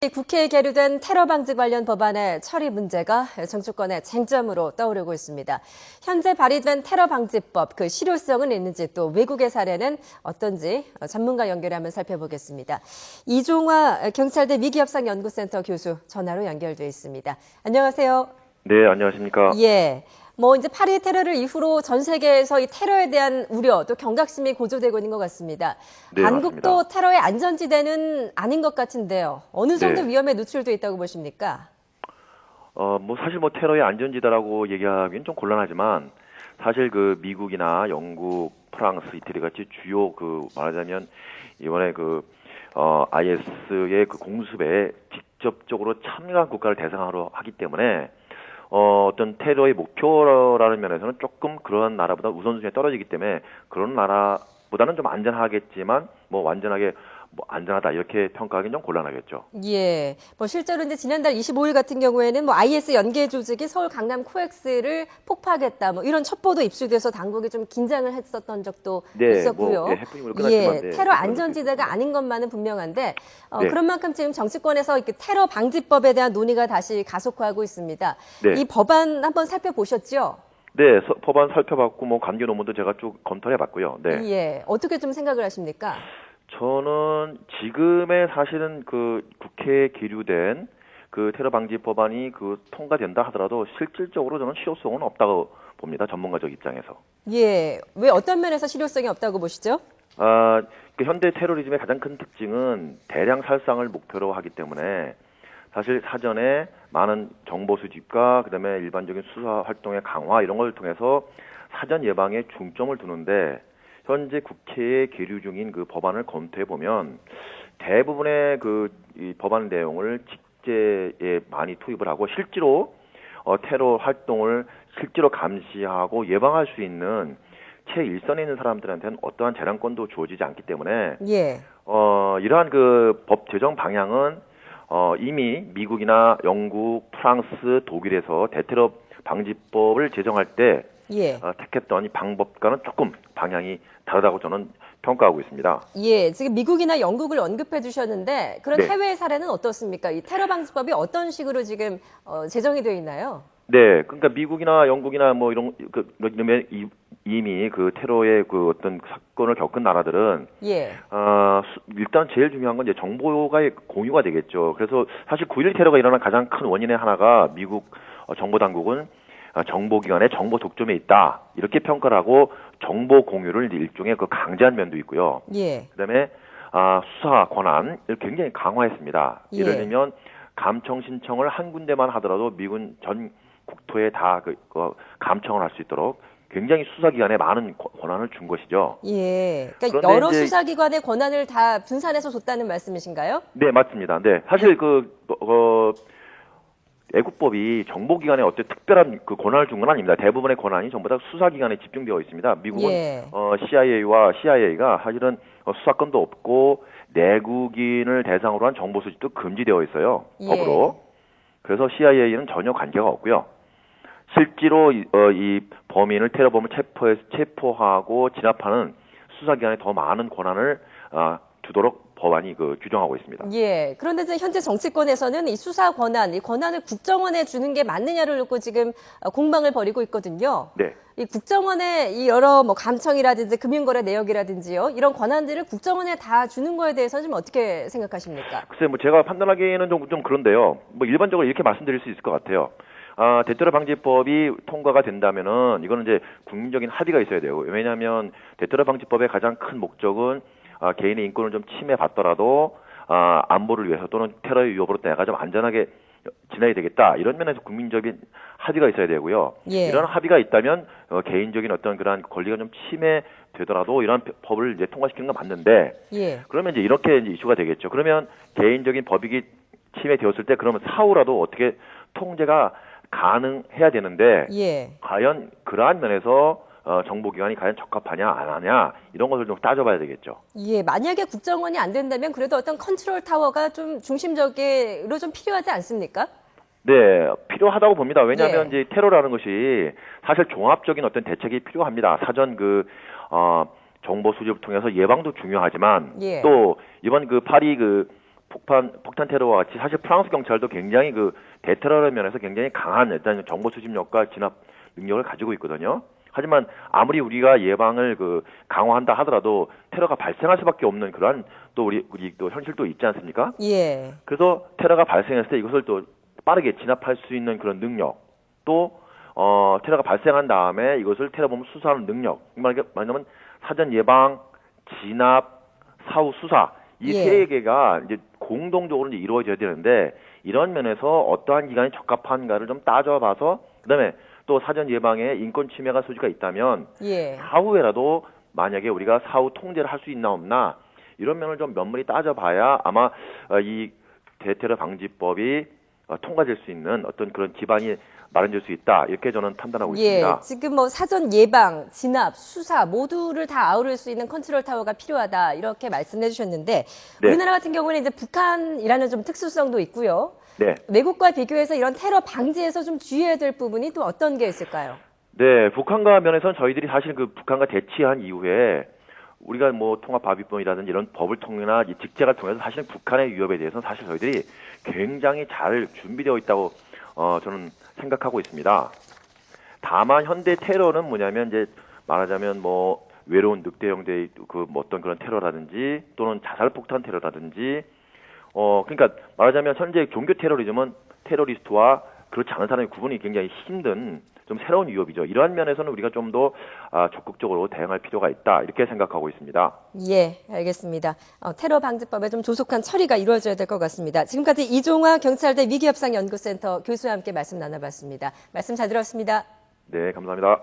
국회에 계류된 테러 방지 관련 법안의 처리 문제가 정치권의 쟁점으로 떠오르고 있습니다. 현재 발의된 테러 방지법, 그 실효성은 있는지 또 외국의 사례는 어떤지 전문가 연결해 한번 살펴보겠습니다. 이종화 경찰대 위기협상연구센터 교수 전화로 연결돼 있습니다. 안녕하세요. 네, 안녕하십니까. 예. 이제 파리 테러를 이후로 전 세계에서 이 테러에 대한 우려 또 경각심이 고조되고 있는 것 같습니다. 네, 한국도 맞습니다. 테러의 안전지대는 아닌 것 같은데요. 어느 정도 네. 위험에 노출돼 있다고 보십니까? 사실 테러의 안전지대라고 얘기하기는 좀 곤란하지만 사실 그 미국이나 영국, 프랑스, 이태리 같이 주요 말하자면 이번에 IS의 그 공습에 직접적으로 참여한 국가를 대상으로 하기 때문에 어떤 테러의 목표라는 면에서는 조금 그런 나라보다 우선순위에 떨어지기 때문에 그런 나라보다는 좀 안전하겠지만 완전하게 안전하다 이렇게 평가하기는 좀 곤란하겠죠. 예. 실제로 이제 지난달 25일 같은 경우에는 IS 연계 조직이 서울 강남 코엑스를 폭파하겠다 이런 첩보도 입수돼서 당국이 좀 긴장을 했었던 적도 있었고요. 해프닝으로 끝났지만 테러 안전지대가 아닌 것만은 분명한데 네. 그런 만큼 지금 정치권에서 이렇게 테러 방지법에 대한 논의가 다시 가속화하고 있습니다. 네. 이 법안 한번 살펴보셨죠? 네, 법안 살펴봤고 관계 논문도 제가 쭉 검토해 봤고요. 네. 예. 어떻게 좀 생각을 하십니까? 저는 지금의 사실은 국회에 계류된 테러 방지 법안이 통과된다 하더라도 실질적으로 저는 실효성은 없다고 봅니다. 전문가적 입장에서. 예. 왜 어떤 면에서 실효성이 없다고 보시죠? 현대 테러리즘의 가장 큰 특징은 대량 살상을 목표로 하기 때문에 사실 사전에 많은 정보 수집과 그다음에 일반적인 수사 활동의 강화 이런 걸 통해서 사전 예방에 중점을 두는데 현재 국회에 계류 중인 법안을 검토해 보면 대부분의 이 법안 내용을 직제에 많이 투입을 하고 실제로 테러 활동을 실제로 감시하고 예방할 수 있는 최일선에 있는 사람들한테는 어떠한 재량권도 주어지지 않기 때문에 예. 이러한 법 제정 방향은 이미 미국이나 영국, 프랑스, 독일에서 대테러 방지법을 제정할 때 택했던 이 방법과는 조금 방향이 다르다고 저는 평가하고 있습니다. 예, 지금 미국이나 영국을 언급해 주셨는데 그런 네. 해외 사례는 어떻습니까? 이 테러 방지법이 어떤 식으로 지금 제정이 되어 있나요? 네, 그러니까 미국이나 영국이나 이런 이미 테러의 어떤 사건을 겪은 나라들은 예. 일단 제일 중요한 건 이제 정보가 공유가 되겠죠. 그래서 사실 9.11 테러가 일어난 가장 큰 원인의 하나가 미국 정보 당국은 정보기관의 정보 독점에 있다 이렇게 평가를 하고 정보 공유를 일종의 강제한 면도 있고요. 예. 그다음에 수사 권한을 굉장히 강화했습니다. 예. 예를 들면 감청 신청을 한 군데만 하더라도 미군 전 국토에 다 감청을 할 수 있도록 굉장히 수사기관에 많은 권한을 준 것이죠. 예. 그러니까 여러 수사기관의 권한을 다 분산해서 줬다는 말씀이신가요? 네, 맞습니다. 네, 사실 애국법이 정보기관에 어떤 특별한 권한을 준 건 아닙니다. 대부분의 권한이 전부 다 수사기관에 집중되어 있습니다. 미국은 CIA가 사실은 수사권도 없고 내국인을 대상으로 한 정보 수집도 금지되어 있어요. 법으로. 그래서 CIA는 전혀 관계가 없고요. 실제로 이 범인을 테러범을 체포하고 진압하는 수사기관에 더 많은 권한을 주도록 법안이 규정하고 있습니다. 예. 그런데 현재 정치권에서는 이 수사 권한, 이 권한을 국정원에 주는 게 맞느냐를 놓고 지금 공방을 벌이고 있거든요. 네. 이 국정원의 이 여러 감청이라든지 금융거래 내역이라든지요, 이런 권한들을 국정원에 다 주는 거에 대해서는 좀 어떻게 생각하십니까? 글쎄, 제가 판단하기에는 좀 그런데요. 일반적으로 이렇게 말씀드릴 수 있을 것 같아요. 대테러 방지법이 통과가 된다면은 이거는 이제 국민적인 합의가 있어야 돼요. 왜냐하면 대테러 방지법의 가장 큰 목적은 개인의 인권을 좀 침해받더라도 안보를 위해서 또는 테러의 위협으로 내가 좀 안전하게 지내야 되겠다 이런 면에서 국민적인 합의가 있어야 되고요. 예. 이런 합의가 있다면 개인적인 어떤 그런 권리가 좀 침해되더라도 이런 법을 이제 통과시키는 건 맞는데 그러면 이제 이렇게 이슈가 되겠죠. 그러면 개인적인 법익이 침해되었을 때 그러면 사후라도 어떻게 통제가 가능해야 되는데 과연 그러한 면에서 정보기관이 과연 적합하냐 안 하냐 이런 것을 좀 따져봐야 되겠죠. 예, 만약에 국정원이 안 된다면 그래도 어떤 컨트롤 타워가 좀 중심적으로 좀 필요하지 않습니까? 네, 필요하다고 봅니다. 왜냐하면 이제 테러라는 것이 사실 종합적인 어떤 대책이 필요합니다. 사전 정보 수집을 통해서 예방도 중요하지만 또 이번 파리 폭탄 테러와 같이 사실 프랑스 경찰도 굉장히 그 대테러 면에서 굉장히 강한 일단 정보 수집력과 진압 능력을 가지고 있거든요. 하지만 아무리 우리가 예방을 강화한다 하더라도 테러가 발생할 수밖에 없는 그러한 또 우리 또 현실도 있지 않습니까? 예. 그래서 테러가 발생했을 때 이것을 또 빠르게 진압할 수 있는 그런 능력, 또 테러가 발생한 다음에 이것을 테러범 수사하는 능력, 말하자면 사전 예방, 진압, 사후 수사 이 예. 세 개가 이제 공동적으로 이제 이루어져야 되는데 이런 면에서 어떠한 기간이 적합한가를 좀 따져봐서 그다음에 또 사전 예방에 인권 침해가 소지가 있다면 예. 사후에라도 만약에 우리가 사후 통제를 할 수 있나 없나 이런 면을 좀 면밀히 따져봐야 아마 이 대테러 방지법이 통과될 수 있는 어떤 그런 기반이 마련될 수 있다 이렇게 저는 판단하고 예, 있습니다. 지금 뭐 사전 예방, 진압, 수사 모두를 다 아우를 수 있는 컨트롤 타워가 필요하다 이렇게 말씀해 주셨는데 네. 우리나라 같은 경우는 이제 북한이라는 좀 특수성도 있고요. 네. 외국과 비교해서 이런 테러 방지에서 좀 주의해야 될 부분이 또 어떤 게 있을까요? 네, 북한과 면에서는 저희들이 사실 북한과 대치한 이후에 우리가 뭐 통합합의법이라든지 이런 법을 통해나 이 직책을 통해서 사실 북한의 위협에 대해서는 사실 저희들이 굉장히 잘 준비되어 있다고 저는 생각하고 있습니다. 다만 현대 테러는 뭐냐면 이제 말하자면 뭐 외로운 늑대형대 뭐 어떤 그런 테러라든지 또는 자살폭탄 테러라든지 그러니까 말하자면 현재 종교 테러리즘은 테러리스트와 그렇지 않은 사람의 구분이 굉장히 힘든 좀 새로운 위협이죠. 이러한 면에서는 우리가 좀 더 적극적으로 대응할 필요가 있다 이렇게 생각하고 있습니다. 예, 알겠습니다. 테러 방지법에 좀 조속한 처리가 이루어져야 될 것 같습니다. 지금까지 이종화 경찰대 위기협상연구센터 교수와 함께 말씀 나눠봤습니다. 말씀 잘 들었습니다. 네, 감사합니다.